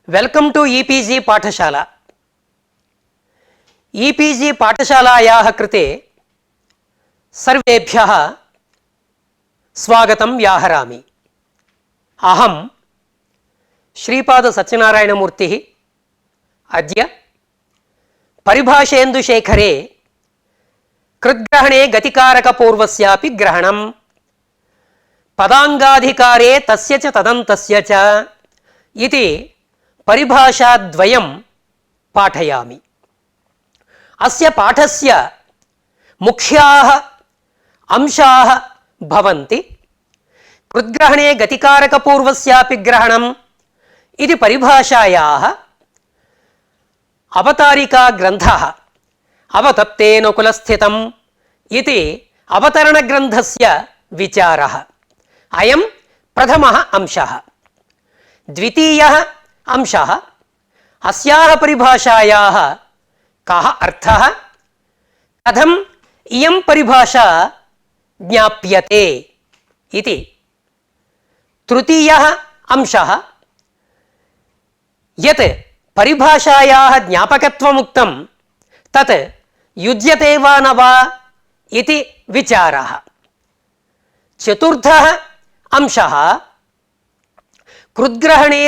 Welcome to e-PG पाठशाला। E-PG पाठशालायाः कृते सर्वेभ्यः स्वागतं व्याहरामि। अहं श्रीपाद सत्यनारायणमूर्तिः। अद्य परिभाषेन्दुशेखरे कृद्ग्रहणे गतिकारकपूर्वस्यापि ग्रहणं पदाङ्गाधिकारे तस्य च तदन्तस्य च इति परिभाषाद्वयं पाठयामि। अस्य पाठस्य मुख्याः अंशाः भवन्ति कृद्ग्रहणे गतिकारकपूर्वस्यापि ग्रहणम् इति परिभाषायाः अवतारिका ग्रन्थः अवतप्तेऽनुकुलस्थितम् इति अवतरणग्रन्थस्य विचारः। अयं प्रथमः अंशः। द्वितीयः अंशः अस्याः परिभाषायाः कः अर्थः, कथम् इयं परिभाषा ज्ञाप्यते इति। तृतीयः अंशः यत् परिभाषायाः ज्ञापकत्वमुक्तं तत् युज्यते वा न वा इति विचारः। चतुर्थः अंशः कृद्ग्रहणे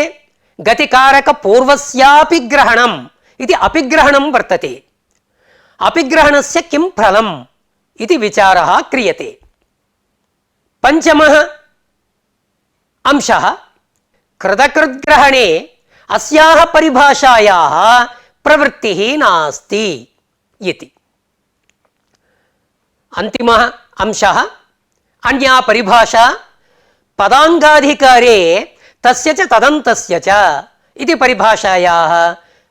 गतिकारकपूर्वस्यापि ग्रहणम् इति अपिग्रहणं वर्तते। अपिग्रहणस्य किं फलम् इति विचारः क्रियते। पञ्चमः अंशः कृतकृद्ग्रहणे अस्याः परिभाषायाः प्रवृत्तिः नास्ति इति। अन्तिमः अंशः अन्या परिभाषा पदाङ्गाधिकारे तस्य च तदन्तस्य च इति परिभाषायाः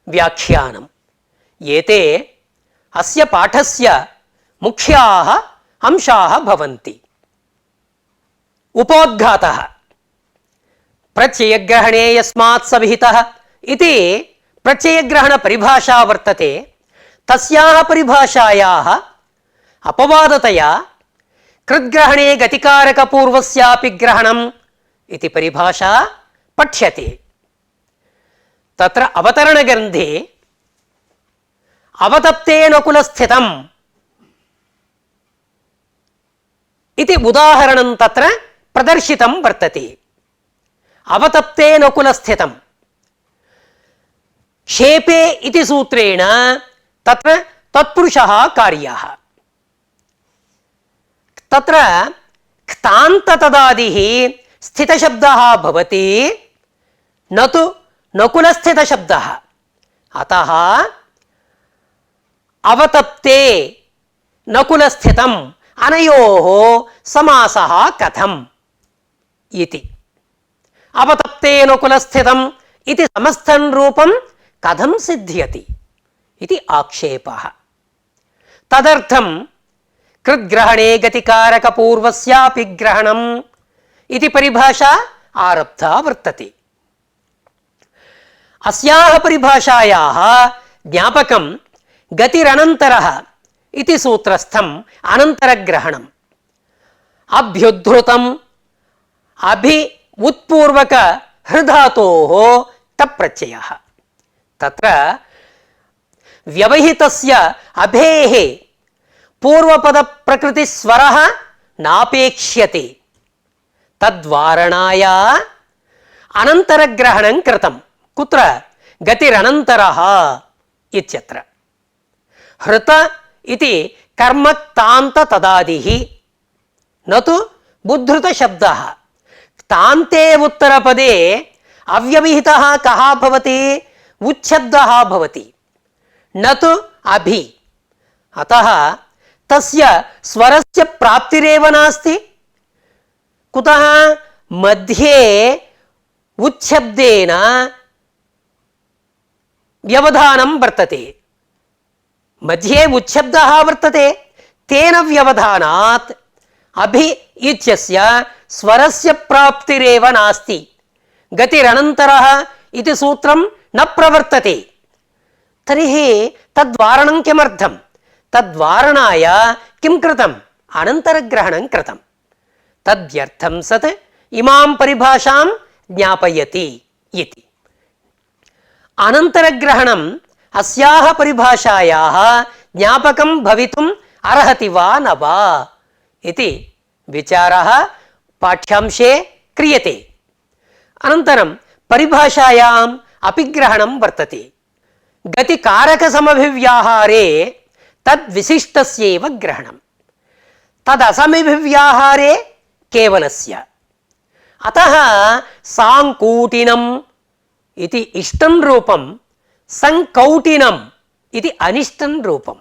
व्याख्यानम्। एते अस्य पाठस्य मुख्याः अंशाः भवन्ति। उपोद्घातः प्रत्ययग्रहणे यस्मात् सविहितः इति प्रत्ययग्रहणपरिभाषा वर्तते। तस्याः परिभाषायाः अपवादतया कृद्ग्रहणे गतिकारकपूर्वस्यापि ग्रहणम् इति परिभाषा पठ्यते। तत्र अवतरणग्रन्थे अवतप्तेऽनुकुलस्थितम् इति उदाहरणं तत्र प्रदर्शितं वर्तते। अवतप्तेऽनुकुलस्थितम् क्षेपे इति सूत्रेण तत्र तत्पुरुषः कार्यः। तत्र क्तान्ततदादिः स्थितशब्दः भवति, न तु नकुलस्थितशब्दः। अतः अवतप्ते नकुलस्थितम् अनयोः समासः कथम् इति। अवतप्ते नकुलस्थितम् इति समस्थं रूपं कथं सिद्ध्यति इति आक्षेपः। तदर्थं कृद्ग्रहणे गतिकारकपूर्वस्यापि ग्रहणम् इति परिभाषा आरब्धा वर्तते। अस्याः परिभाषायाः ज्ञापकं गतिरनन्तरः इति सूत्रस्थम् अनन्तरग्रहणम्। अभ्युद्धृतम् अभि उत्पूर्वक हृधातोः तप्रत्ययः। तत्र व्यवहितस्य अभेः पूर्वपदप्रकृतिस्वरः नापेक्ष्यते। तद्वारणाय अनन्तरग्रहणं कृतं। कुत्र? गतिरनन्तरः इत्यत्र। हृत इति कर्मक्तान्ततदादिः, न तु बुद्धृतशब्दः। क्तान्ते उत्तरपदे अव्यवहितः कः भवति? उच्छब्दः भवति, न तु अभि। अतः तस्य स्वरस्य प्राप्तिरेव नास्ति। कुतः? मध्ये उच्छब्देन व्यवधानं वर्तते। मध्ये उच्छब्दः वर्तते, तेन व्यवधानात् अभि इत्यस्य स्वरस्य प्राप्तिरेव नास्ति। गतिरनन्तरः इति सूत्रं न प्रवर्तते। तर्हि तद्वारणं किमर्थं? तद्वारणाय किं कृतम्? अनन्तरग्रहणं कृतं। तद्यर्थं सत् इमां परिभाषां ज्ञापयति इति। అనంతరగ్రహణం అస్యాహ పరిభాషాయాః జ్ఞాపకం భవితుం అర్హతి వా న వా ఇది విచారः పాఠ్యాంశే క్రియతే. అనంతరం పరిభాషాయాం అపిగ్రహణం వర్తతే. గతికారకసమభివ్యాహారే తద్విశిష్టస్యేవ గ్రహణం, తదసమభివ్యాహారే కేవలస్య. అతః సాంకూటినం ఇది ఇష్టం రూపం, సంకౌటినం ఇది అనిష్టం రూపం.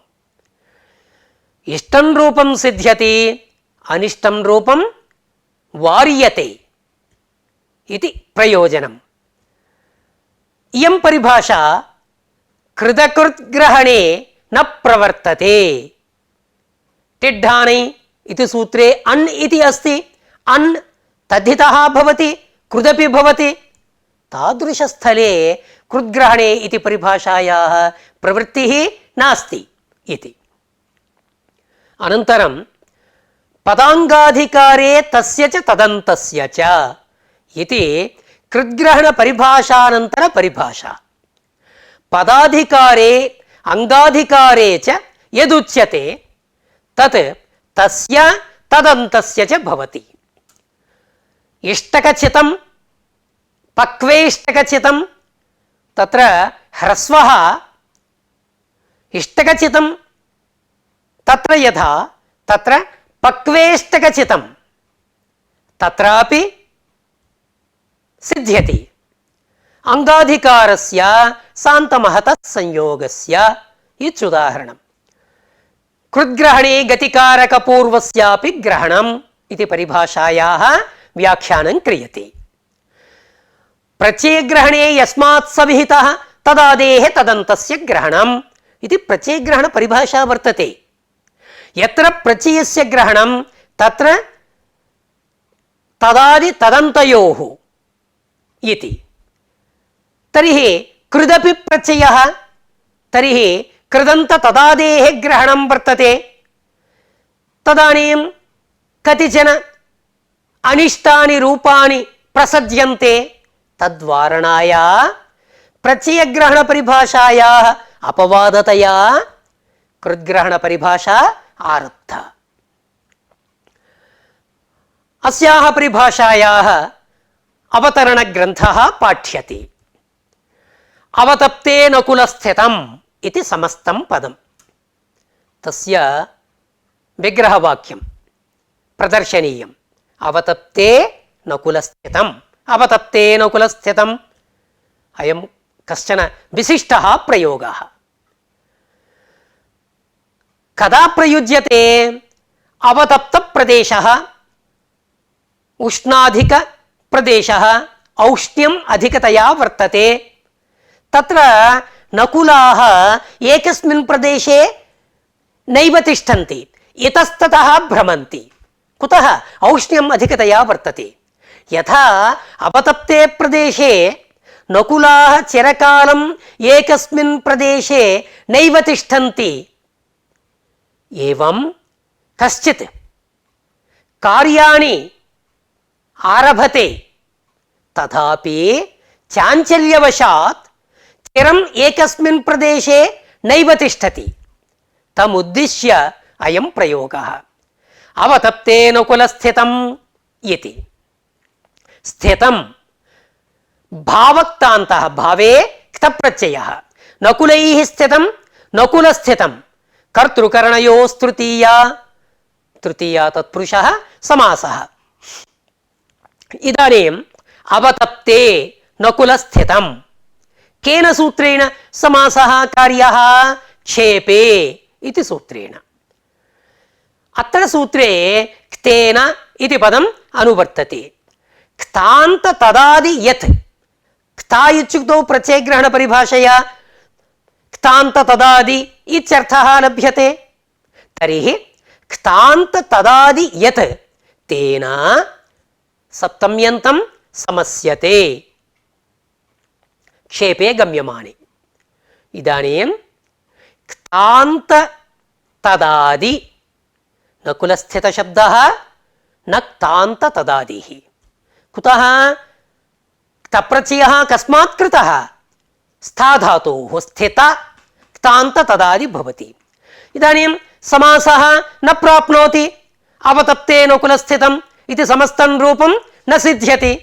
ఇష్టం రూపం సిద్ధ్యతి, అనిష్టం రూపం వార్యతే ఇది ప్రయోజనం. ఇయం పరిభాష కృతకృద్గ్రహణే న ప్రవర్తతే. టిడ్ఢాని ఇది సూత్రే అన్ ఇది అస్తి. అన్ తద్ధితః భవతి, కృదపి భవతి. తాదృశస్థలే కృద్గ్రహణే ఇది పరిభాషాయాः ప్రవృత్తిः నాస్తి ఇది. అనంతరం పదాంగాధికారే తస్య చ తదంతస్య చ ఇది కృద్గ్రహణ పరిభాషానంతర పరిభాష. పదాధికారే అంగాధికారే చ యదుచ్యతే తత్ తస్య తదంతస్య చ భవతి. ఇష్టకచితం పక్వేష్టకచితం తత్ర హ్రస్వః ఇష్టకచితం తత్ర యథా తత్ర పక్వేష్టకచితం తత్రాపి సిద్ధ్యతి. అంగాధికారస్య శాంతమహత సంయోగస్య ఇత్యుదాహరణం. కృద్గ్రహణే గతికారక పూర్వస్యాపి గ్రహణం ఇది పరిభాషాయాः వ్యాఖ్యానం క్రియతే. ప్రత్యయగ్రహణే యస్మాత్ సవిహితః తదాదేః తదంతస్య గ్రహణం ఇది ప్రత్యయగ్రహణ పరిభాషా వర్తతే. యత్ర ప్రత్యయస్య గ్రహణం తత్ర తదాది తదంతయోః इति. तर्हि कृदपि प्रत्ययः तर्हि कृदन्त तदादेः ग्रहणं वर्तते. तदानीं कतिचन अनिष्टानि रूपाणि प्रसज्यन्ते. तद्वारणाय प्रत्ययग्रहणपरिभाषायाः अपवादतया कृद्ग्रहणपरिभाषा आरब्धा. अस्याः परिभाषायाः అవతరణ గ్రంథ పాఠ్యతే. అవతప్తే నకులస్థితం ఇది సమస్తం పదం. తస్య విగ్రహవాక్యం ప్రదర్శనీయం. అవతప్తే నకులస్థితం, అవతప్తే నకులస్థితం అయం కశ్చన విశిష్టः ప్రయోగः. కదా ప్రయుజ్యతే? అవతప్త ప్రదేశः ఉష్ణాధిక ప్రదేశः औष्ण्यम् अधिकतया वर्तते. तत्र नकुलाः एकस्मिन् प्रदेशे नैव तिष्ठन्ति, इतस्ततः भ्रमन्ति. कुतः? औष्ण्यम् अधिकतया वर्तते. यथा अपतप्ते प्रदेशे नकुलाः चिरकालम् एकस्मिन् प्रदेशे नैव तिष्ठन्ति, एवं कश्चित् कार्याणि आरभते तथापि चाञ्चल्यवशात् चिरम् एकस्मिन् प्रदेशे नैव तिष्ठति. तमुद्दिश्य अयं प्रयोगः. अवतप्ते नकुलस्थितम् इति. स्थितं भावक्तान्तः, भावे क्तप्रत्ययः. नकुलैः स्थितं नकुलस्थितं. कर्तृकरणयोस्तृतीया, तृतीया तत्पुरुषः समासः. इदानीम् अवतप्ते नकुलस्थितं केन सूत्रेण समासः कार्यः? क्षेपे इति सूत्रेण. अत्र सूत्रे क्तेन इति पदम् अनुवर्तते. क्तान्त तदादि यत्, क्ता इत्युक्तौ प्रत्ययग्रहणपरिभाषया क्तान्त तदादि इत्यर्थः लभ्यते. तर्हि क्तान्त तदादि यत् तेन सप्तम्यन्तं समस्यते, क्षेपे गम्यमाने. इदानीं क्तान्त तदादि नकुलस्थितशब्दः न क्तान्त तदादिः. कुतः? क्तप्रत्ययः कस्मात् कृतः? स्थाधातोः स्थित क्तान्त तदादि भवति। इदानीं समासः न प्राप्नोति अवतप्तेन कुलस्थितम् इति समस्तं रूपं न सिद्ध्यति।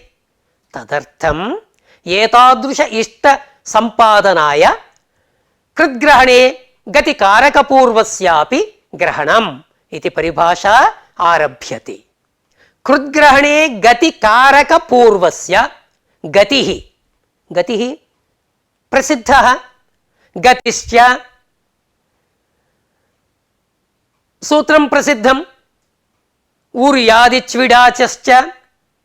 तदर्थम् एतादृश इष्ट संपादनाय कृद्ग्रहणे गतिकारकपूर्वस्यापि ग्रहणम् इति परिभाषा आरभ्यते। कृद्ग्रहणे गतिकारकपूर्वस्य गतिः गतिः प्रसिद्धः गतिश्च सूत्रं प्रसिद्धम् ऊर्यादिच्विडाचश्च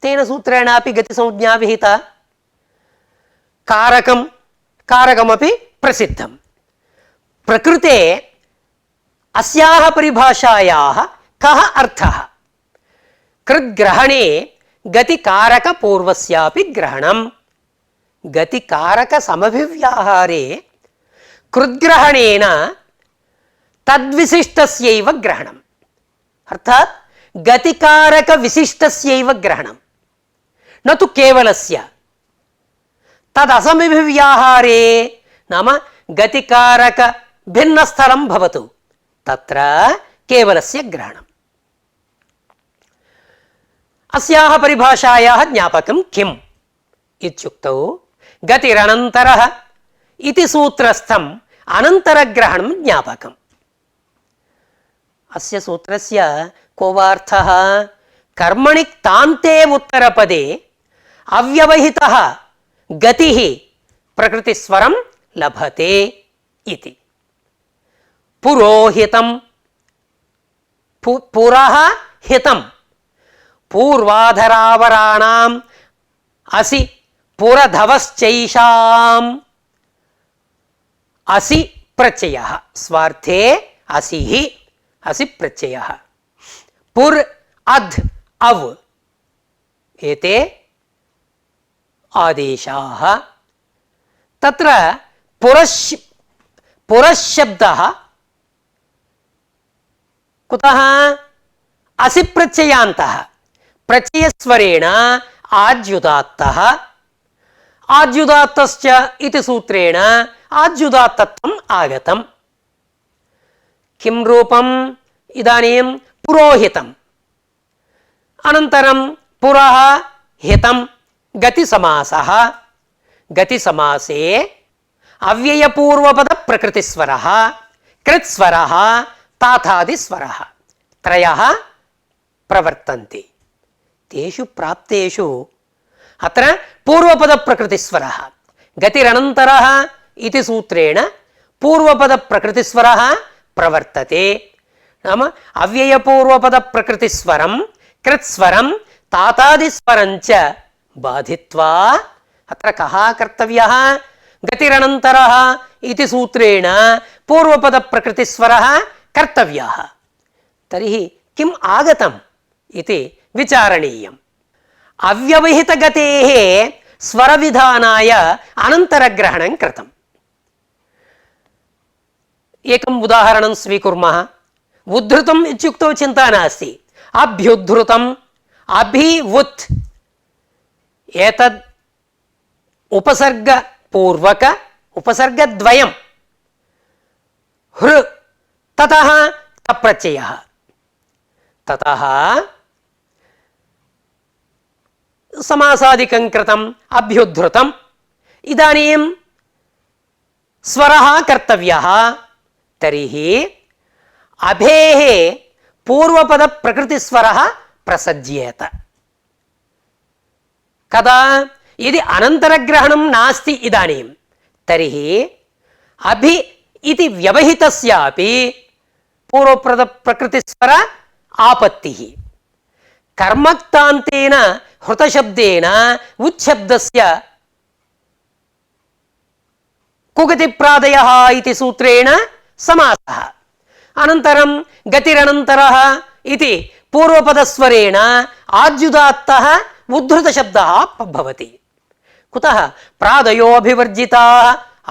तेन सूत्रेणापि गतिसंज्ञा विहिता। कारकमपि प्रसिद्धं। प्रकृते अस्याः परिभाषायाः कः अर्थः? कृद्ग्रहणे गतिकारकपूर्वस्यापि ग्रहणम्। गतिकारकसमभिव्याहारे कृद्ग्रहणेन तद्विशिष्टस्यैव ग्रहणम्, अर्थात् गतिकारकविशिष्टस्यैव ग्रहणम्, न तु केवलस्य। तदसमभिव्याहारे नाम गतिकारक भिन्नस्थलं भवतु तत्र केवलस्य ग्रहणम्। अस्याः परिभाषायाः ज्ञापकं किम् इत्युक्तौ गतिरनन्तरः इति सूत्रस्थम् अनन्तरग्रहणं ज्ञापकम्। अस्य सूत्रस्य को वार्थः? कर्मणि क्तान्ते उत्तरपदे अव्यवहितः गतिः प्रकृतिस्वरं लभते इति। पुरोहितं पुरः हितं पूर्वाधरावराणाम् असि पुरधवश्चैषाम् असि प्रत्ययः स्वार्थे असिः असि प्रत्ययः। पुर् अध् अव् एते आदेशाः। तत्र पुरश्शब्दः कुतः? असि प्रत्ययान्तः प्रत्ययस्वरेण आद्युदात्तः। आद्युदात्तश्च इति सूत्रेण आद्युदात्तत्वम् आगतम्। किं रूपम्? इदानीं पुरोहितम् अनन्तरं पुरः हितं गतिसमासः। गतिसमासे अव्ययपूर्वपदप्रकृतिस्वरः कृत्स्वरः ताथादिस्वरः त्रयः प्रवर्तन्ते। तेषु प्राप्तेषु अत्र पूर्वपदप्रकृतिस्वरः गतिरनन्तरः इति सूत्रेण पूर्वपदप्रकृतिस्वरः प्रवर्तते। नाम अव्ययपूर्वपदप्रकृतिस्वरं कृत्स्वरं तातादिस्वरञ्च बाधित्वा अत्र कः कर्तव्यः? गतिरनन्तरः इति सूत्रेण पूर्वपदप्रकृतिस्वरः कर्तव्यः। तर्हि किम् आगतम् इति विचारणीयम्। अव्यवहितगतेः स्वरविधानाय अनन्तरग्रहणं कृतम्। एकम् उदाहरणं स्वीकुर्मः। उद्धृतम् इत्युक्तौ चिन्ता नास्ति। अभ्युद्धृतम् अभिवुत् एतद् उपसर्गपूर्वक उपसर्गद्वयं हृ ततः तप्रत्ययः ततः समासादिकं कृतम् अभ्युद्धृतम्। इदानीं स्वरः कर्तव्यः। तर्हि अभेः पूर्वपदप्रकृतिस्वरः प्रसज्येत। कदा? यदि अनन्तरग्रहणं नास्ति इदानीं तर्हि अभि इति व्यवहितस्यापि पूर्वपदप्रकृतिस्वर आपत्तिः। कर्मक्तान्तेन हृतशब्देन उच्छब्दस्य कुगतिप्रादयः इति सूत्रेण समासः। अनन्तरं गतिरनन्तरः इति पूर्वपदस्वरेण आद्युदात्तः उद्धृतशब्दः भवति। कुतः? प्रादयोऽभिवर्जिताः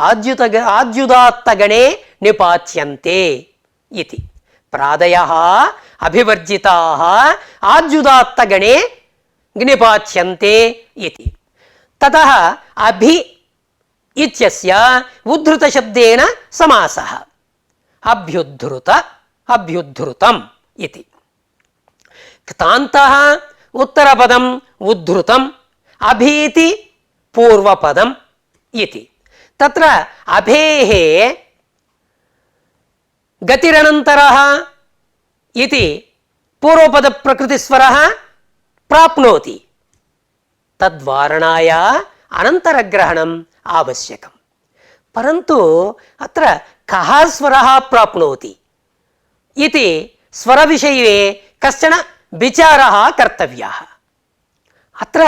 आद्युदात्तगणे निपात्यन्ते इति। प्रादयः अभिवर्जिताः आद्युदात्तगणे निपात्यन्ते इति। ततः अभि इत्यस्य उद्धृतशब्देन समासः अभ्युद्धृत अभ्युद्धृतम् इति। क्तान्तः उत्तरपदम् उद्धृतम् अभीति पूर्वपदम् इति। तत्र अभेः गतिरनन्तरः इति पूर्वपदप्रकृतिस्वरः प्राप्नोति, तद्वारणाय अनन्तरग्रहणम् आवश्यकम्। परन्तु अत्र कः स्वरः प्राप्नोति इति स्वरविषये कश्चन विचारः कर्तव्यः। अत्र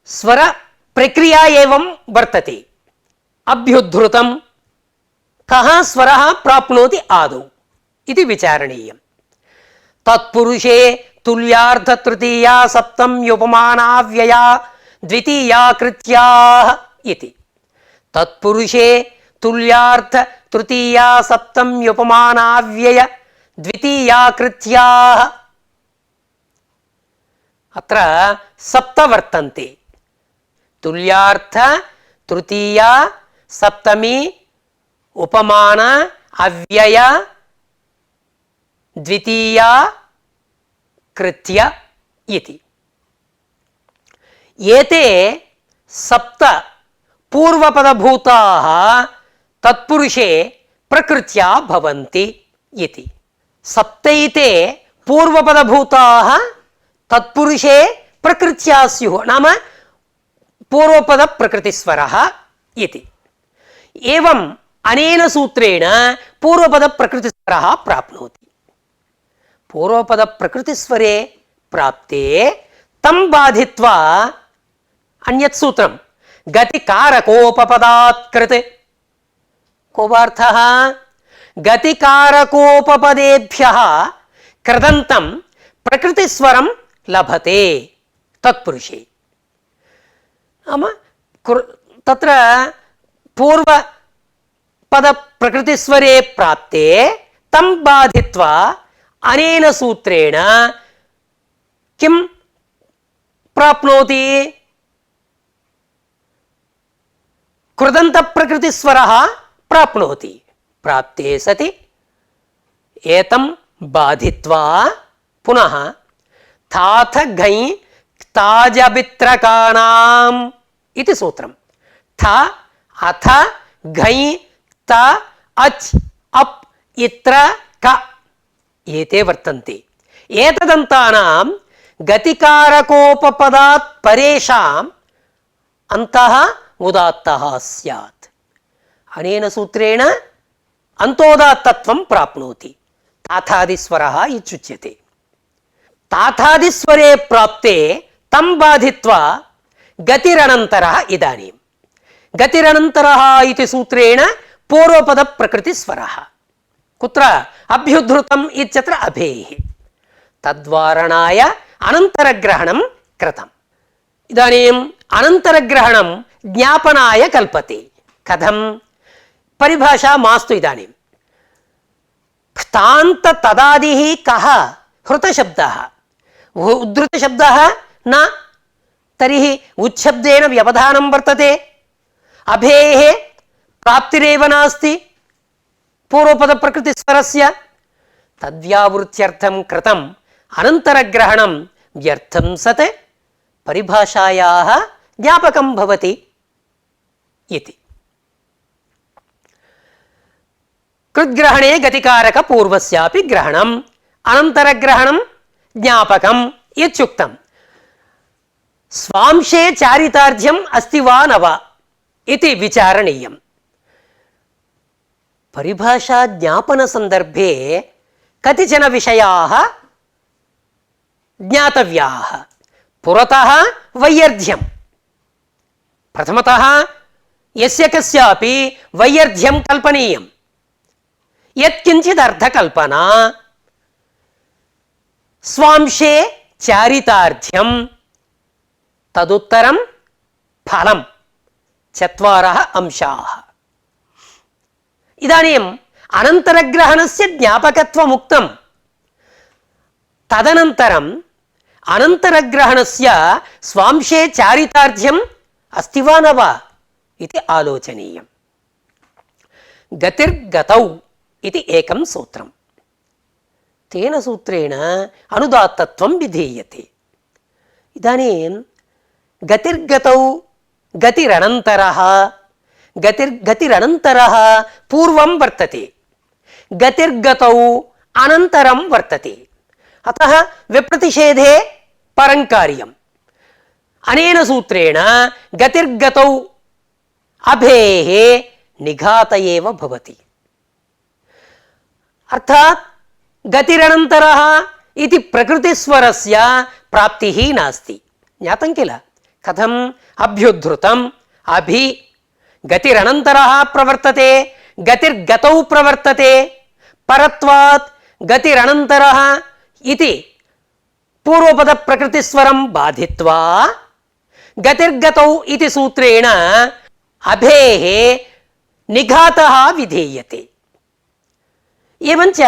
स्वरप्रक्रिया एवं वर्तते। अभ्युद्धृतं कः स्वरः प्राप्नोति आदौ इति विचारणीयम्। तत्पुरुषे तुल्यार्थ तृतीया सप्तम्युपमानाव्यया द्वितीया कृत्याः इति। तत्पुरुषे तुल्यार्थ तृतीया सप्तम्युपमानाव्यय द्वितीया कृत्याः। अत्र सप्त वर्तन्ते। तुल्यार्थ तृतीया सप्तमी उपमान अव्यय द्वितीया कृत्य इति। एते सप्त पूर्वपदभूताः तत्पुरुषे प्रकृत्या भवन्ति इति। सप्तैते पूर्वपदभूताः तत्पुरुषे प्रकृत्या स्युः, नाम पूर्वपदप्रकृतिस्वरः इति। एवम् अनेन सूत्रेण पूर्वपदप्रकृतिस्वरः प्राप्नोति। पूर्वपदप्रकृतिस्वरे प्राप्ते तं बाधित्वा अन्यत् सूत्रं गतिकारकोपपदात् कृत्। कोऽर्थः? गतिकारकोपपदेभ्यः कृदन्तं प्रकृतिस्वरं लभते तत्पुरुषे। नाम तत्र पूर्वपदप्रकृतिस्वरे प्राप्ते तं बाधित्वा अनेन सूत्रेण किं प्राप्नोति? कृदन्तप्रकृतिस्वरः प्राप्नोति। प्राप्ते सति एतं बाधित्वा पुनः थाथ घञ क्ताजबित्रकानाम् इति सूत्रम्। थ अथ घञ क्त अच् अप् इत्र क एते वर्तन्ते। एतदन्तानां गतिकारकोपपदात् परेषाम् अन्तः उदात्तः स्यात्। अनेन सूत्रेण अन्तोदात्तत्वं प्राप्नोति। ताथादिस्वरः इत्युच्यते। ताथादिस्वरे प्राप्ते तं बाधित्वा गतिरनन्तरः इदानीं। गतिरनन्तरः इति सूत्रेण पूर्वपदप्रकृतिस्वरः। कुत्र? अभ्युद्धृतम् इत्यत्र अभेः। तद्वारणाय अनन्तरग्रहणं कृतम्। इदानीम् अनन्तरग्रहणं ज्ञापनाय कल्पते। कथं? परिभाषा मास्तु इदानीं। क्तान्त तदादिः कः? हृतशब्दः। उद्धृतशब्दः न। तर्हि उच्छब्देन व्यवधानं वर्तते। अभेः प्राप्तिरेव नास्ति पूर्वपदप्रकृतिस्वरस्य। तद्व्यावृत्त्यर्थं कृतम् अनन्तरग्रहणं व्यर्थं सत् परिभाषायाः ज्ञापकं भवति इति। कृद्ग्रहणे गतिकारक पूर्वस्यापि ग्रहणम् अनन्तरग्रहणं ज्ञापकम् इत्युक्तम्। स्वांशे चारितार्ध्यम् अस्ति वा न वा इति विचारणीयम्। परिभाषा ज्ञापन संदर्भे कतिचन विषयाः ज्ञातव्याः। पुरतः वैयर्ध्यम्। प्रथमतः यस्य कस्यापि वैयर्ध्यं कल्पनीयम्। यत्किञ्चित् अर्थकल्पना। स्वांशे चारितार्थ्यं तदुत्तरं फलं चत्वारः अंशाः। इदानीम् अनन्तरग्रहणस्य ज्ञापकत्वमुक्तं। तदनन्तरम् अनन्तरग्रहणस्य स्वांशे चारितार्थ्यम् अस्ति वा न वा इति आलोचनीयम्। गतिर्गतौ इति एकं सूत्रम्। तेन सूत्रेण अनुदात्तत्वं विधीयते। इदानीं गतिर्गतौ गतिरनन्तरः, गतिरनन्तरः पूर्वं वर्तते, गतिर्गतौ अनन्तरं वर्तते। अतः विप्रतिषेधे परं कार्यम्। अनेन सूत्रेण गतिर्गतौ अभेः निघात एव भवति। अर्थात् गतिरनन्तरः इति प्रकृतिस्वरस्य प्राप्तिः नास्ति। ज्ञातं किल कथम्? अभ्युद्धृतम् अभि गतिरनन्तरः प्रवर्तते, गतिर्गतौ प्रवर्तते। परत्वात् गतिरनन्तरः इति पूर्वपद प्रकृतिस्वरं बाधित्वा गतिर्गतौ इति सूत्रेण अभेः निघातः विधीयते। एवञ्च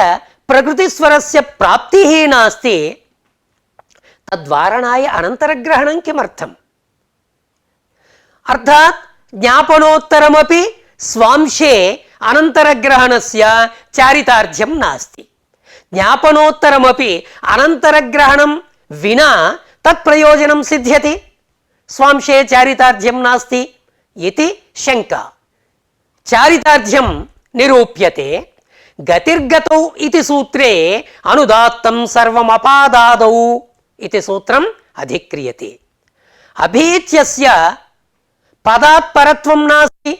प्रकृतिस्वरस्य प्राप्तिः नास्ति, तद्वारणाय अनन्तरग्रहणं किमर्थम्? अर्थात् ज्ञापनोत्तरमपि स्वांशे अनन्तरग्रहणस्य चारितार्थ्यं नास्ति। ज्ञापनोत्तरमपि अनन्तरग्रहणं विना तत्प्रयोजनं सिद्ध्यति, स्वांशे चारितार्थ्यं नास्ति इति शङ्का। चारितार्थ्यं निरूप्यते। गतिर्गतौ इति सूत्रे अनुदात्तं सर्वमपादादौ इति सूत्रम् अधिक्रियते। अभीत्यस्य पदात् परत्वं नास्ति,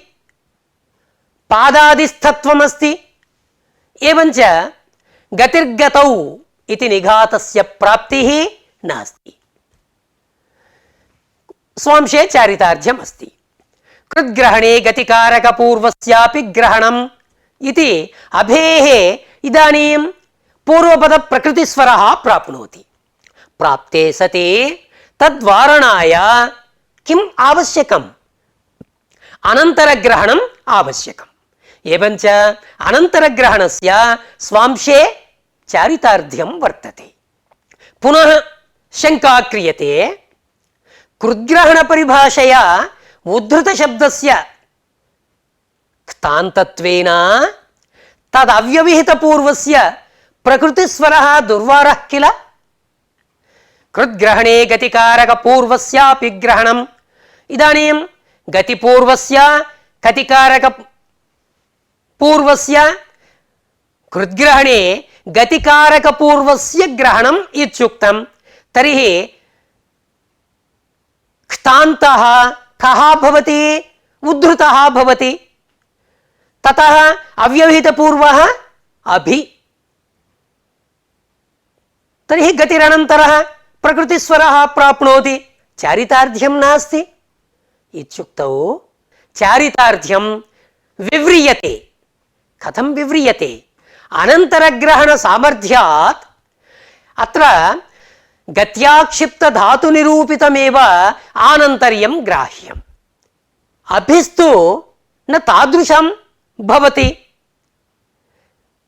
पादादिस्थत्वमस्ति। एवञ्च गतिर्गतौ इति निघातस्य प्राप्तिः नास्ति, स्वांशे चारितार्थ्यम् अस्ति। कृद्ग्रहणे गतिकारकपूर्वस्यापि ग्रहणम् इति अभेः इदानीं पूर्वपद प्रकृतिस्वरः प्राप्नोति। प्राप्ते सति तद्वारणाय किम् आवश्यकम्? अनन्तरग्रहणम् आवश्यकम्। एवञ्च अनन्तरग्रहणस्य स्वांशे चारितार्थ्यं वर्तते। पुनः शङ्का क्रियते, कृद्ग्रहणपरिभाषया उद्धृतशब्दस्य क्तान्तत्वेन तदव्यवहितपूर्वस्य प्रकृतिस्वरः दुर्वारः किल? कृद्ग्रहणे गतिकारकपूर्वस्यापि ग्रहणम्। इदानीं गतिपूर्वस्य गतिकारकपूर्वस्य कृद्ग्रहणे गतिकारकपूर्वस्य ग्रहणम् इत्युक्तं। तर्हि क्तान्तः कः भवति? उद्धृतः भवति। ततः अव्यवहितपूर्वः अभि। तर्हि गतिरनन्तरः प्रकृतिस्वरः प्राप्नोति, चारितार्थ्यं नास्ति इत्युक्तौ चारितार्थ्यं विव्रियते। कथं विव्रियते? अनन्तरग्रहणसामर्थ्यात् अत्र गत्याक्षिप्तधातुनिरूपितमेव आनन्तर्यं ग्राह्यम्। अभिस्तु न तादृशं भवति।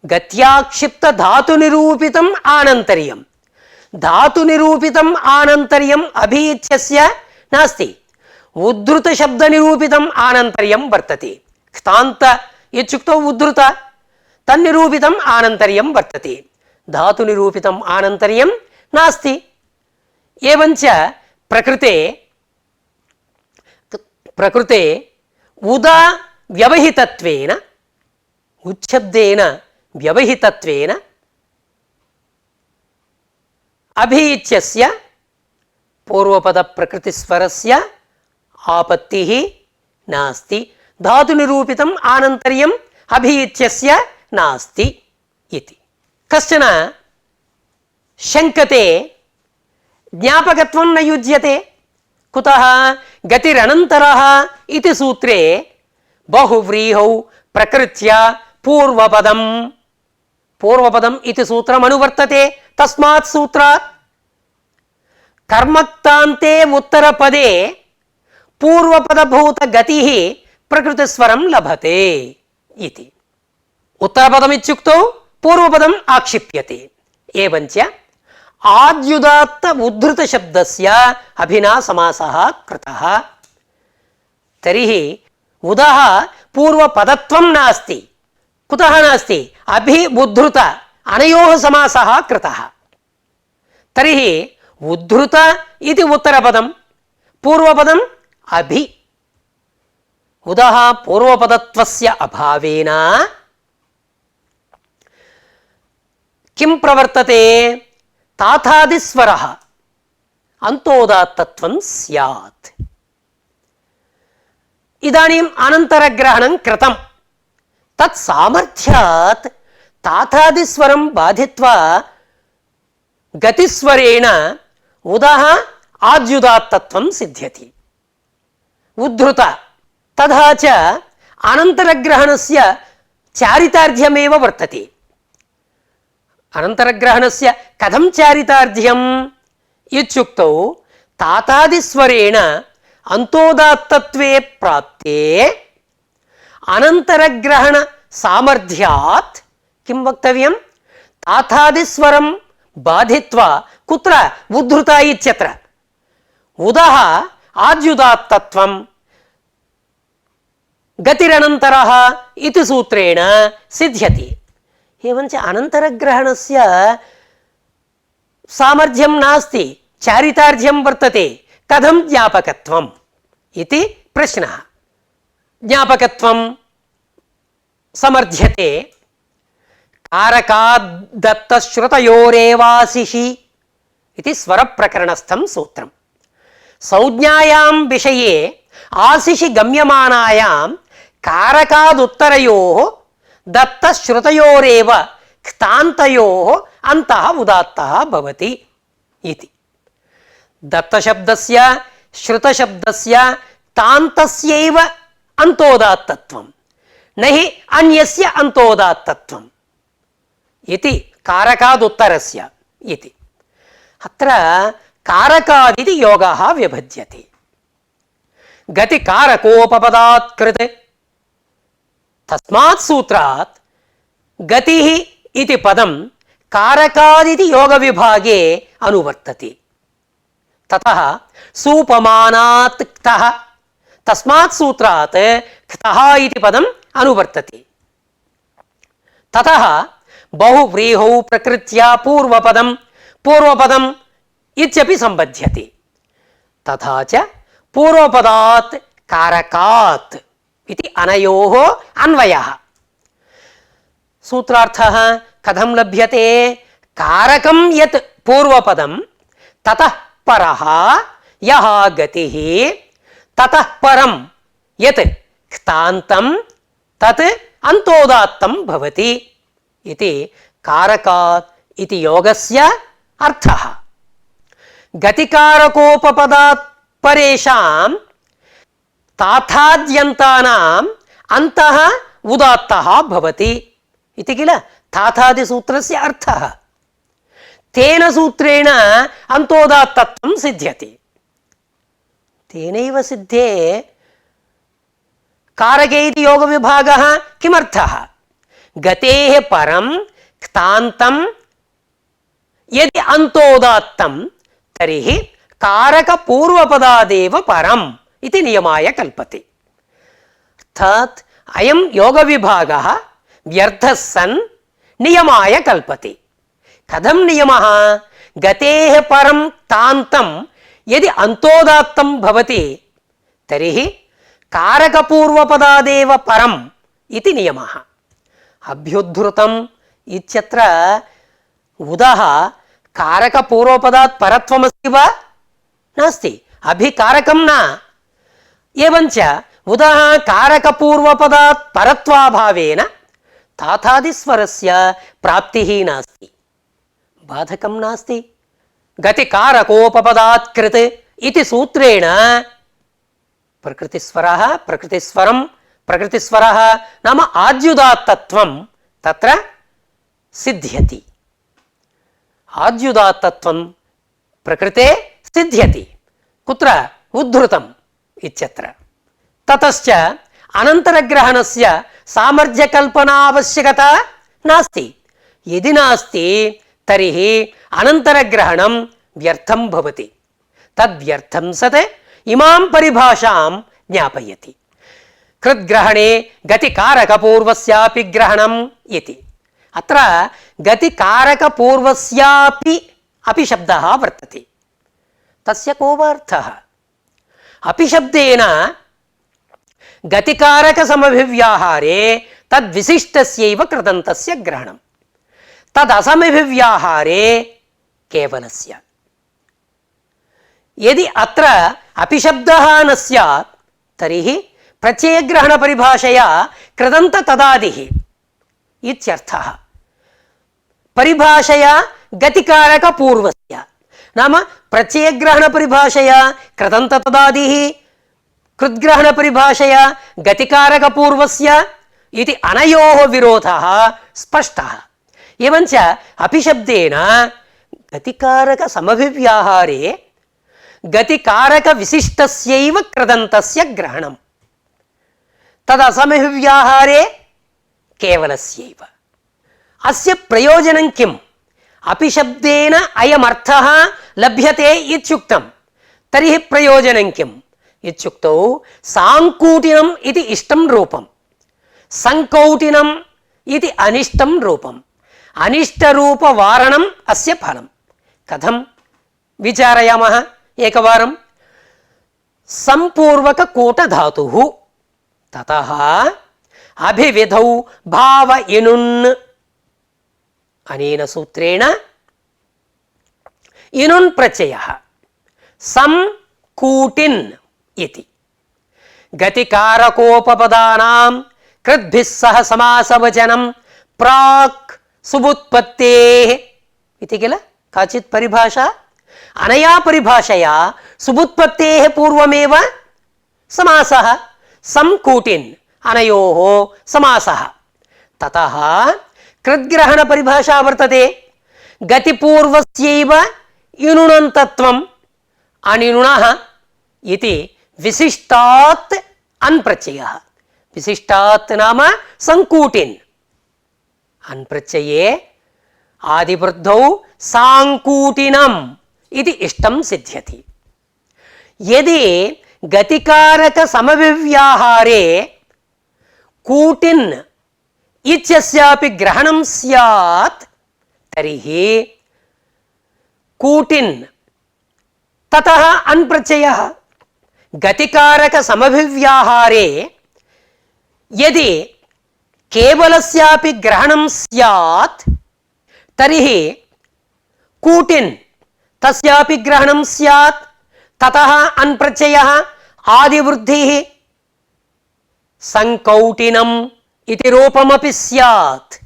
गत्याक्षिप्तधातुनिरूपितम् आनन्तर्यं, धातुनिरूपितम् आनन्तर्यम् अभि इत्यस्य नास्ति, उद्धृतशब्दनिरूपितम् आनन्तर्यं वर्तते। क्तान्त इत्युक्तौ उद्धृत, तन्निरूपितम् आनन्तर्यं वर्तते, धातुनिरूपितम् आनन्तर्यं नास्ति। एवञ्च प्रकृते उदा व्यवहितत्वेन, उच्छब्देन व्यवहितत्वेन अभि इत्यस्य पूर्वपद प्रकृतिस्वरस्य आपत्तिः नास्ति, धातुनिरूपितम् आनन्तर्यम् अभि इत्यस्य नास्ति इति। कश्चन शङ्कते, ज्ञापकत्वं न युज्यते। कुतः? गतिरनन्तरः इति सूत्रे बहुव्रीहौ प्रकृत्या पूर्वपदम् इति सूत्रम् अनुवर्तते। तस्मात् सूत्रात् कर्मक्तान्ते उत्तरपदे पूर्वपदभूतगतिः प्रकृतिस्वरं लभते इति। उत्तरपदमित्युक्तौ पूर्वपदम् आक्षिप्यते। एवञ्च आद्युदात्त उद्धृतशब्दस्य अभिना समासः कृतः। तर्हि उदः पूर्वपदत्वं नास्ति। कुतः नास्ति? अभि उद्धृत अनयोः समासः कृतः। तर्हि उद्धृत इति उत्तरपदं, पूर्वपदम् अभि। उदः पूर्वपदत्वस्य अभावेन किं प्रवर्तते? ताथादिस्वरः अन्तोदात्तत्वं स्यात्। इदानीम् अनन्तरग्रहणं कृतं, तत् सामर्थ्यात् ताथादिस्वरं बाधित्वा गतिस्वरेण उदः आद्युदात्तत्वं सिद्ध्यति। उद्धृत तथा च अनन्तरग्रहणस्य चारितार्ध्यमेव वर्तते। अनन्तरग्रहणस्य कथं चारितार्ध्यम् इत्युक्तौ तातादिस्वरेण अन्तोदात्तत्वे प्राप्ते अनन्तरग्रहण सामर्थ्यात् किं वक्तव्यं? ताथादिस्वरं बाधित्वा कुत्र? उद्धृत इत्यत्र उदः आद्युदात्तत्वं गतिरनन्तरः इति सूत्रेण सिद्ध्यति। एवञ्च अनन्तरग्रहणस्य सामर्थ्यं नास्ति, चारितार्ध्यं वर्तते। कथं ज्ञापकत्वम् इति प्रश्नः। ज्ञापकत्वं समर्थ्यते कारकादत्तश्रुतयोरेवासिषि इति स्वरप्रकरणस्थं सूत्रम्। संज्ञायां विषये आसिषि गम्यमानायां कारकादुत्तरयोः दत्तश्रुतयोरेव क्तान्तयोः अन्तः उदात्तः भवति इति। दत्तशब्दस्य श्रुतशब्दस्य तान्तस्यैव अन्तोदात्तत्वं, न हि अन्यस्य अन्तोदात्तत्वम् इति कारकादुत्तरस्य इति। अत्र कारकादिति योगः विभज्यते। गतिकारकोपपदात् कृत्, तस्मात् सूत्रात् गतिः इति पदं कारकादिति योगविभागे अनुवर्तते। ततः सूपमानात् क्तः, तस्मात् सूत्रात् क्तः इति पदम् अनुवर्तते। ततः बहुव्रीहौ प्रकृत्या पूर्वपदम् इत्यपि सम्बध्यते। तथा च पूर्वपदात् कारकात् इति अनयोः अन्वयः। सूत्रार्थः कथं लभ्यते? कारकं यत् पूर्वपदं ततः परः यः गतिः, ततः परं यत् क्तान्तं तत् अन्तोदात्तं भवति इति कारकात् इति योगस्य अर्थः। गतिकारकोपपदात् परेषां ताथाद्यन्तानाम् अन्तः उदात्तः भवति इति किल ताथादिसूत्रस्य अर्थः। तेन सूत्रेण अन्तोदात्तत्वं सिद्ध्यति। तेनैव सिद्धे कारके इति योगविभागः किमर्थः? गतेः परं क्तान्तं यदि अन्तोदात्तं तर्हि कारकपूर्वपदादेव परम् इति नियमाय कल्पते। अर्थात् अयं योगविभागः व्यर्थः सन् नियमाय कल्पते। कथं नियमः? गतेः परं तान्तं यदि अन्तोदात्तं भवति तर्हि कारकपूर्वपदादेव परम् इति नियमः। अभ्युद्धृतम् इत्यत्र उदः कारकपूर्वपदात् परत्वमस्ति वा? नास्ति, अभिकारकं न। एवञ्च उदः कारकपूर्वपदात् परत्वाभावेन ताथादिस्वरस्य प्राप्तिः नास्ति, बाधकं नास्ति। गतिकारकोपपदात् कृत् इति सूत्रेण प्रकृतिस्वरः नाम आद्युदात्तत्वं तत्र सिद्ध्यति। आद्युदात्तत्वं प्रकृते सिद्ध्यति। कुत्र? उद्धृतम् इत्यत्र। ततश्च अनन्तरग्रहणस्य सामर्थ्यकल्पना आवश्यकता नास्ति। यदि नास्ति तर्हि अनन्तरग्रहणं व्यर्थं भवति। तद्व्यर्थं सत् इमां परिभाषां ज्ञापयति। कृद्ग्रहणे गतिकारकपूर्वस्यापि ग्रहणम् इति। अत्र गतिकारकपूर्वस्यापि अपि शब्दः वर्तते। तस्य को अर्थः? अपि शब्देन गतिकारकसमभिव्याहारे तद्विशिष्टस्यैव कृदन्तस्य ग्रहणं, तदसमभिव्याहारे केवलस्य। यदि अत्र अपि शब्दः न स्यात् तर्हि प्रत्ययग्रहणपरिभाषया कृदन्त तदादिः इत्यर्थः। परिभाषया गतिकारकपूर्वस्य, नाम प्रत्ययग्रहणपरिभाषया कृदन्त तदादिः, कृद्ग्रहणपरिभाषया गतिकारकपूर्वस्य इति अनयोः विरोधः स्पष्टः। एवञ्च अपि शब्देन गतिकारकसमभिव्याहारे गतिकारकविशिष्टस्यैव कृदन्तस्य ग्रहणं, तदसमभिव्याहारे केवलस्यैव। अस्य प्रयोजनं किम्? अपि शब्देन अयमर्थः लभ्यते इत्युक्तं, तर्हि प्रयोजनं किम् इत्युक्तौ साङ्कूटिनम् इति इष्टं रूपं, सङ्कौटिनम् इति अनिष्टं रूपम्, अनिष्टरूपवारणम् अस्य फलं। कथं विचारयामः एकवारं। सम्पूर्वककूटधातुः, ततः अभिविधौ भाव इनुन्, अनेन सूत्रेण इनुन् प्रत्ययः संकूटिन् इति। गतिकारकोपपदानां कृद्भिः सह समासवचनं प्राक् सुबुत्पत्तेः इति किल काचित् परिभाषा। अनया परिभाषया सुबुत्पत्तेः पूर्वमेव समासः, संकूटिन् अनयोः समासः। ततः कृद्ग्रहणपरिभाषा वर्तते गतिपूर्वस्यैव इनुणन्तत्वम् अनिनुणः इति विशिष्टात् अन् प्रत्ययः। विशिष्टात् नाम संकूटिन्, अन् प्रत्यये आदिवृद्धौ सांकूटिनम् इति इष्टं सिद्ध्यति। यदि गतिकारकसमभिव्याहारे कूटिन् इत्यस्यापि ग्रहणं स्यात् तर्हि कूटिन् ततः अन् प्रत्ययः। गतिकारकसमभिव्याहारे यदि केवलस्यापि ग्रहणं स्यात् तर्हि कूटिन् तस्यापि ग्रहणं स्यात्, ततः अन् प्रत्ययः आदिवृद्धिः, संकौटिनम् इति रूपमपि स्यात्।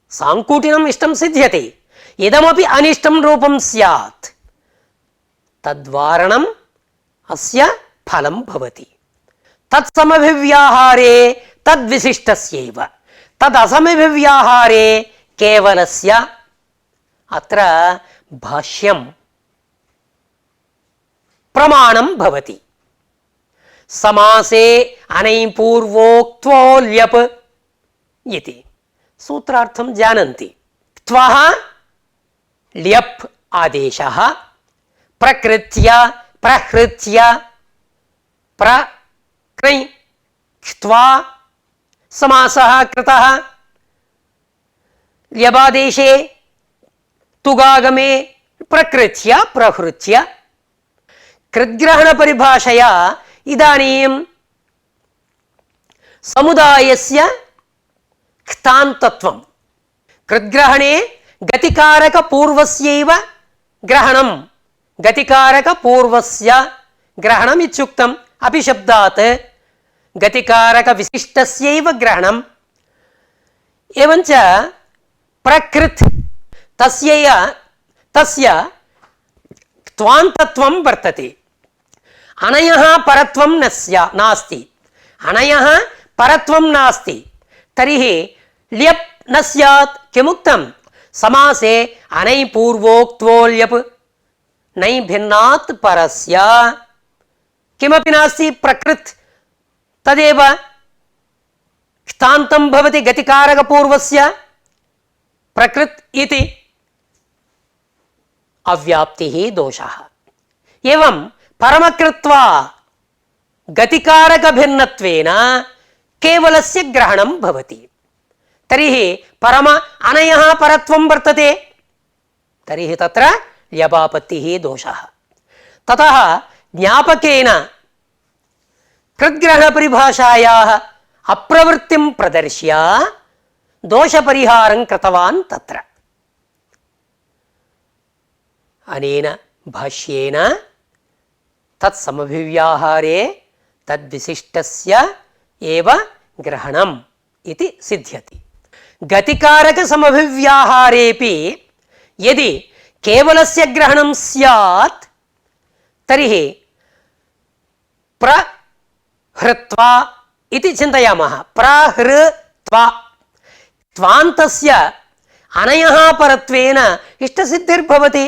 सांकूटिनम् इष्टं सिद्ध्यति, इदमपि अनिष्टं रूपं स्यात्, तद्वारणम् अस्य फलं भवति। तत्समभिव्याहारे तद्विशिष्टस्यैव, तदसमभिव्याहारे केवलस्य। अत्र भाष्यं प्रमाणं भवति। समासे अनैपूर्वोक्त्वो ल्यप् इति सूत्रार्थं जानन्ति। त्वः ल्यप् आदेशः प्रकृत्य प्रहृत्य प्रकृत्वा समासः कृतः। ल्यबादेशे तुगागमे प्रकृत्य प्रहृत्य। कृद्ग्रहणपरिभाषया इदानीं समुदायस्य क्तान्तत्वं, कृद्ग्रहणे गतिकारकपूर्वस्यैव ग्रहणं, गतिकारकपूर्वस्य ग्रहणम् इत्युक्तम्। अपि शब्दात् गतिकारकविशिष्टस्यैव ग्रहणम्। एवञ्च प्रकृत् तस्य क्त्वान्तत्वं वर्तते। अनयः परत्वं नास्ति, अनयः परत्वं नास्ति, तर्हि ल्यप् न स्यात्। किमुक्तं? समासे अनैपूर्वोक्त्वो ल्यप्, नै भिन्नात् परस्य किमपि नास्ति। प्रकृत् तदेव क्तान्तं भवति गतिकारकपूर्वस्य प्रकृत् इति। अव्याप्तिः दोषः। एवं परमकृत्वा గతికారక భిన్నత్వేన కేవలస్య గ్రహణం భవతి. తర్హి పరమ అనయః పరత్వం వర్తతే. తర్హి తత్ర ల్యపాపత్తిః దోషः. తతః జ్ఞాపకేన కృద్గ్రహణ పరిభాషాయాః అప్రవృత్తిం ప్రదర్శ్య దోషపరిహారం కృతవాన్ తత్ర. అనేన భాష్యేన తత్సమభివ్యాహారే తద్విశిష్టస్య ఏవ గ్రహణం ఇది సిద్ధ్యతి. గతికారక సమభివ్యాహారేపి యది కేవలస్య గ్రహణం స్యాత్ తర్హి ప్రహృత్వా ఇది చింతయామః. ప్రహృత్వా త్వాంతస్య అనయః పరత్వేన ఇష్టసిద్ధిర్భవతి,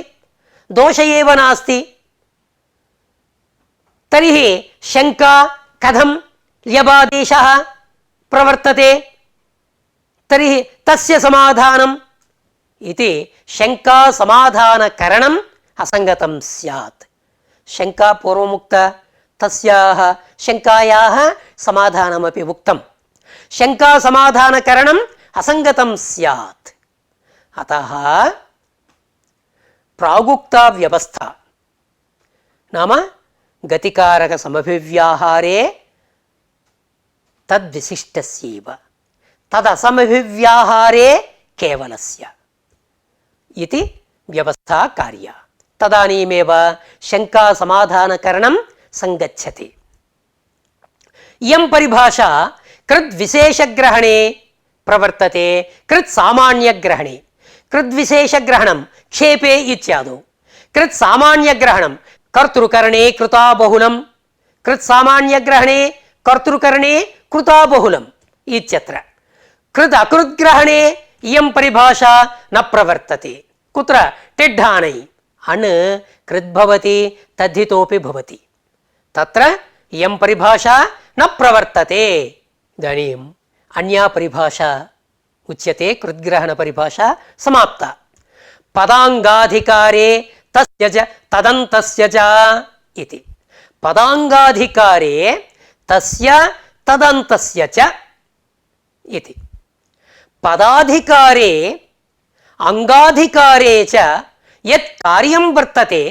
దోష ఏవ నాస్తి. తర్హి శంకా కథం ల్యబాదేశः ప్రవర్తతే, తర్హి తస్య సమాధానం ఇది శంకా సమాధానకరణం అసంగతం స్యాత్. శంకా పూర్వముక్త, తస్యాః శంకాయాః సమాధానమపి ఉక్తం. శంకా సమాధానకరణం అసంగతం స్యాత్. అతః ప్రాగుక్త వ్యవస్థ నామ గతికారక సమభివ్యాహారే తద్విశిష్టస్యైవ తదసమభివ్యాహారే కేవలస్య ఇది వ్యవస్థా కార్య. తదనీమేవ శంకా సమాధానకరణం సంగచ్చతి. ఇయం పరిభాషా కృద్విశేషగ్రహణే ప్రవర్తతే కృత్సామాన్యగ్రహణే. కృద్విశేషగ్రహణం క్షేపే ఇత్యాదౌ, కృత్సామాన్యగ్రహణం కర్తృకరణే కృతాబహుళం, కృత్సామాన్యగ్రహణే కర్తృకరణే కృతాబహుళం ఇత్యత్ర. కృద్ అకృద్గ్రహణే ఇయం పరిభాషా న ప్రవర్తతే. కుత్ర టిడ్ఢానై అన్ కృద్భవతి తద్ధితోపి భవతి, తత్ర ఇయం పరిభాషా న ప్రవర్తతే. ఇదానీం అన్యా పరిభాషా ఉచ్యతే. కృద్గ్రహణ పరిభాషా సమాప్త. పదాంగాధికారే తస్య చ తదంతస్య చ ఇతి. పదాంగాధికారే తస్య తదంతస్య చ ఇతి. పదాధికారే అంగాధికారే చ యత్ కార్యం వర్తతే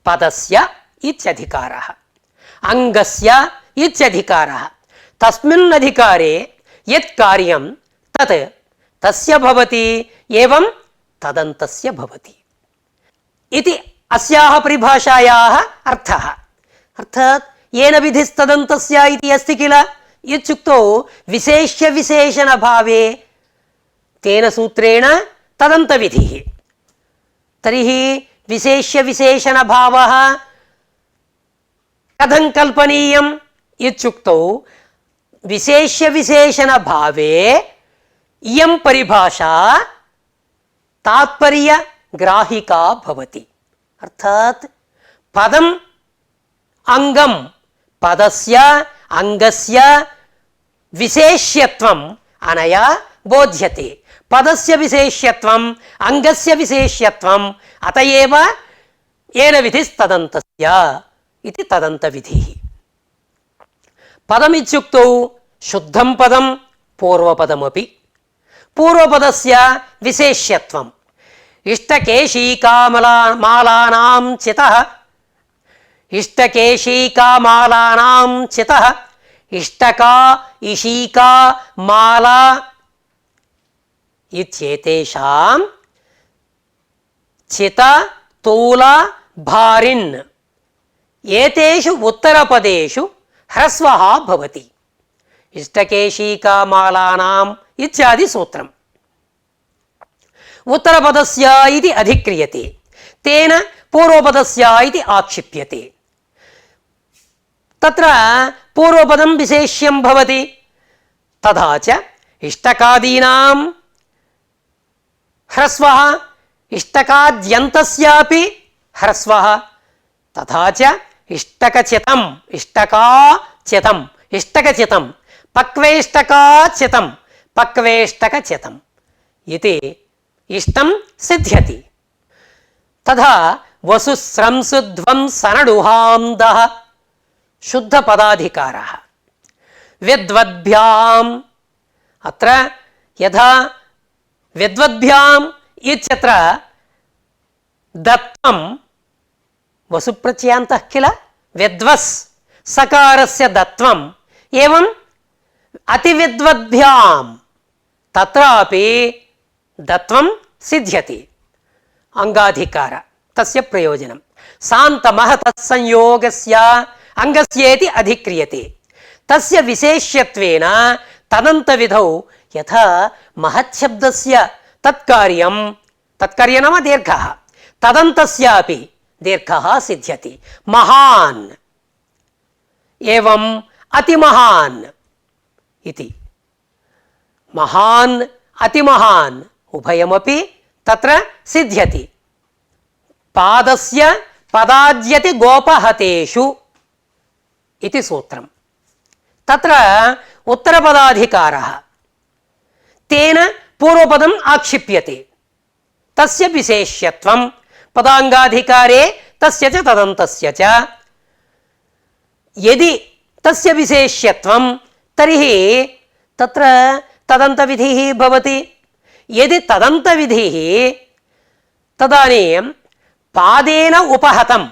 పదస్య ఇత్యధికారః, అంగస్య ఇత్యధికారః. తస్మిన్ అధికారే యత్ కార్యం తత్ తస్య భవతి ఏవం తదంతస్య భవతి ఇది అస్యాః పరిభాషాయాः అర్థः. అర్థాత్ येन విధిస్తదంతస్య ఇతి అస్తి కిల ఇత్యుక్తౌ విశేష్య విశేషణ భావే తేన సూత్రేణ తదంత విధిః. తర్హి విశేష్య విశేషణ భావः కథం కల్పనీయం ఇత్యుక్తౌ విశేష్య విశేషణ భావే ఇయం పరిభాషా తాత్పర్య గ్రాహికా భవతి. అర్థాత్ పదం అంగం పదస్య అంగస్య విశేష్యత్వం అనయా బోధ్యతే. పదస్య విశేష్యత్వం అంగస్య విశేష్యత్వం అతయేవ ఏన విధిస్తదంతస్య ఇది తదంత విధిః. పదమిత్యుక్తౌ శుద్ధం పదం పూర్వపదమపి. పూర్వపదస్య విశేష్యత్వం ఇష్టకేశీకామాలానాం చితః, ఇష్టకేశీకామాలానాం చితః, ఇష్టకా ఇషీకా మాలా ఇత్యేతేషాం చిత తూల భారిన్ ఏతేషు ఉత్తరపదేషు హ్రస్వః భవతి. ఇష్టకేశీకామాలానాం ఇత్యాది సూత్రం. ఉత్తరపదస్య ఇది అధిక్రియతే, తేన పూర్వపదస్య ఇది ఆక్షిప్యతే. తత్ర పూర్వపదం విశేష్యం భవతి. తథా చ ఇష్టకాదీనాం హ్రస్వః, ఇష్టకాద్యంతస్యాపి హ్రస్వః. తథా చ ఇష్టకచితం ఇష్టకాచితం ఇష్టకచితం పక్వేష్టకాచితం పక్వేష్టకచితం ఇది ఇష్టం సిద్ధ్యతి. తథా వసుస్రంసుధ్వం సనడుహాందః शुद्धपदाधिकारः। विद्वद्भ्याम् अत्र यथा विद्वद्भ्याम् इत्यत्र दत्तं वसुप्रत्ययान्तः किल, विद्वस् सकारस्य दत्वम्, एवम् अतिविद्वद्भ्याम् तत्रापि दत्वं सिद्ध्यति। अंगाधिकार तस्य प्रयोजनं शान्तमः तत्संयोगस्य अंगस्येति अधिक्रियते। तस्य विशेष्यत्वेन तदन्तविधौ यथा महच्छब्दस्य तत्कार्यं, तत्कार्य नाम दीर्घः, तदन्तस्यापि दीर्घः सिद्ध्यति। महान् एवं अतिमहान् इति, महान् अतिमहान् उभयमपि तत्र सिद्ध्यति। पादस्य पदाद्यति गोपहतेषु इति सूत्रम्। तत्र उत्तरपदाधिकारः तेन पूर्वपदम् आक्षिप्यते, तस्य विशेष्यत्वं पदाङ्गाधिकारे तस्य च तदन्तस्य च। यदि तस्य विशेष्यत्वं तर्हि तत्र तदन्तविधिः भवति। यदि तदन्तविधिः तदानीं पादेन उपहतं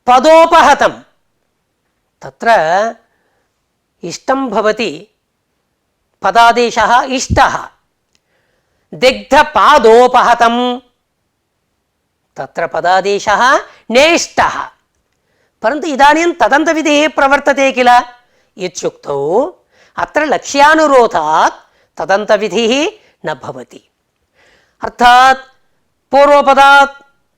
पदोपहतं तत्र इष्टं भवति, पदादेशः इष्टः। दिग्धपादोपहतं तत्र पदादेशः नेष्टः। परन्तु इदानीं तदन्तविधिः प्रवर्तते किल इत्युक्तौ अत्र लक्ष्यानुरोधात् तदन्तविधिः न भवति। अर्थात्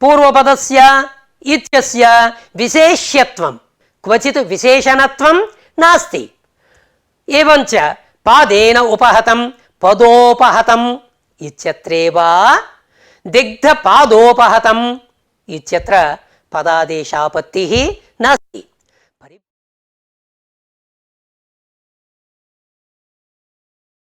पूर्वपदस्य इत्यस्य विशेष्यत्वं क्वचित् विशेषणत्वं नास्ति। एवञ्च पादेन उपहतं पदोपहतम् इत्यत्रैव दिग्धपादोपहतम् इत्यत्र पदादेशापत्तिः न